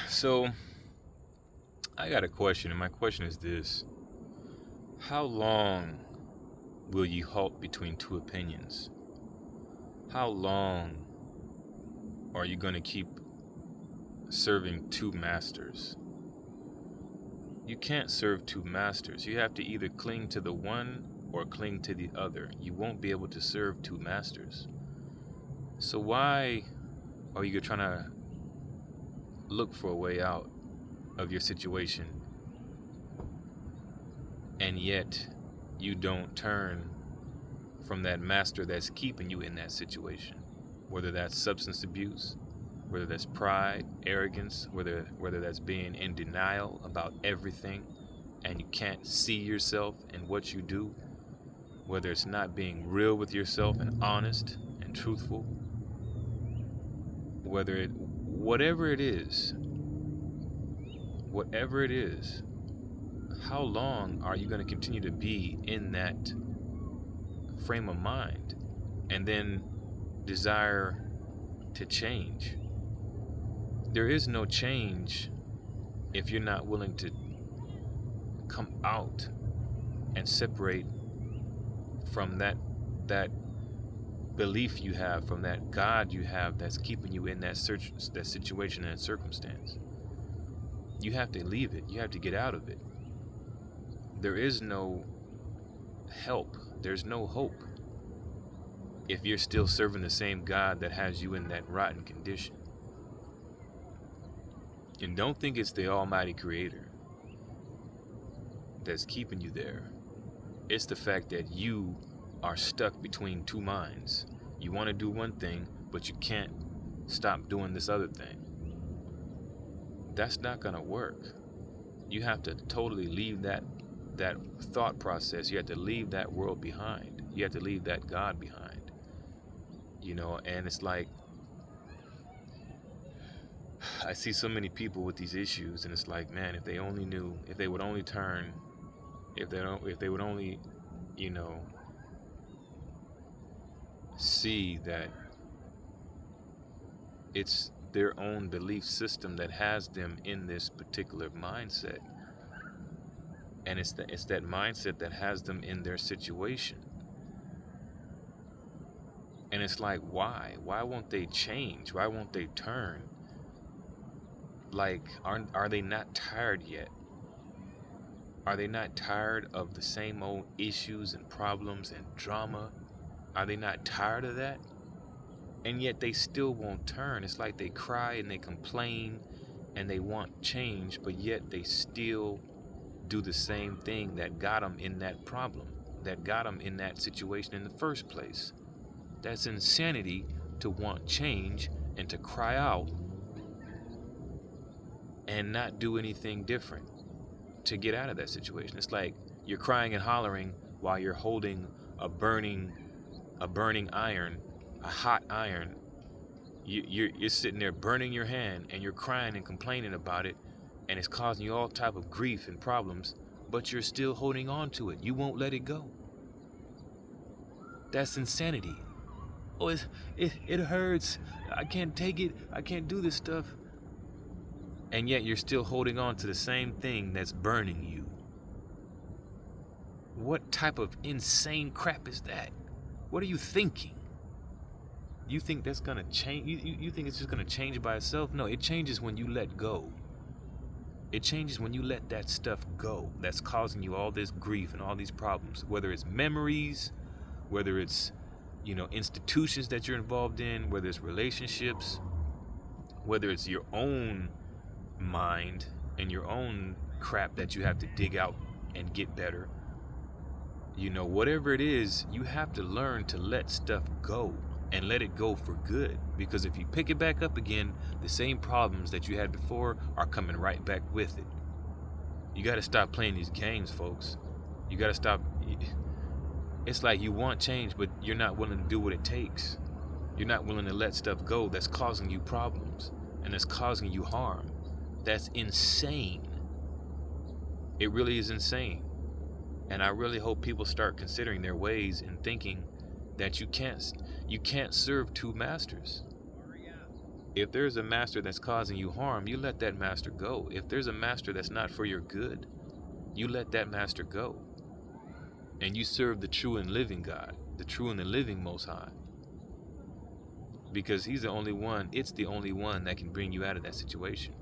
So I got a question, and my question is this: how long will you halt between two opinions? How long are you going to keep serving two masters? You can't serve two masters. You have to either cling to the one or cling to the other. You won't be able to serve two masters. So why are you trying to look for a way out of your situation, and yet you don't turn from that master that's keeping you in that situation? Whether that's substance abuse, whether that's pride, arrogance, whether that's being in denial about everything and you can't see yourself and what you do, whether it's not being real with yourself and honest and truthful, whatever it is, how long are you going to continue to be in that frame of mind and then desire to change? There is no change if you're not willing to come out and separate from that belief you have, from that God you have that's keeping you in that situation and that circumstance. You have to leave it. You have to get out of it. There is no help. There's no hope if you're still serving the same God that has you in that rotten condition. And don't think it's the Almighty Creator that's keeping you there. It's the fact that you are stuck between two minds. You want to do one thing, but you can't stop doing this other thing. That's not going to work. You have to totally leave that thought process. You have to leave that world behind. You have to leave that God behind. And it's like, I see so many people with these issues, and it's like, man, if they only knew, if they would only turn, if they would only, see that it's their own belief system that has them in this particular mindset, and it's that mindset that has them in their situation. And it's like, why won't they change? Why won't they turn? Like, are they not tired yet? Are they not tired of the same old issues and problems and drama? Are they not tired of that? And yet they still won't turn. It's like they cry and they complain and they want change, but yet they still do the same thing that got them in that problem, that got them in that situation in the first place. That's insanity, to want change and to cry out and not do anything different to get out of that situation. It's like you're crying and hollering while you're holding a burning iron, a hot iron. You're sitting there burning your hand, and you're crying and complaining about it, and it's causing you all type of grief and problems, but you're still holding on to it. You won't let it go. That's insanity. Oh, it hurts. I can't take it. I can't do this stuff. And yet you're still holding on to the same thing that's burning you. What type of insane crap is that? What are you thinking? You think that's gonna change? You think it's just gonna change by itself? No, it changes when you let go. It changes when you let that stuff go that's causing you all this grief and all these problems. Whether it's memories, whether it's institutions that you're involved in, whether it's relationships, whether it's your own mind and your own crap that you have to dig out and get better. Whatever it is, you have to learn to let stuff go and let it go for good. Because if you pick it back up again, the same problems that you had before are coming right back with it. You got to stop playing these games, folks. You got to stop. It's like you want change, but you're not willing to do what it takes. You're not willing to let stuff go that's causing you problems and that's causing you harm. That's insane. It really is insane. And I really hope people start considering their ways and thinking that you can't serve two masters. If there's a master that's causing you harm, you let that master go. If there's a master that's not for your good, you let that master go. And you serve the true and living God, the true and the living Most High. Because he's the only one, it's the only one that can bring you out of that situation.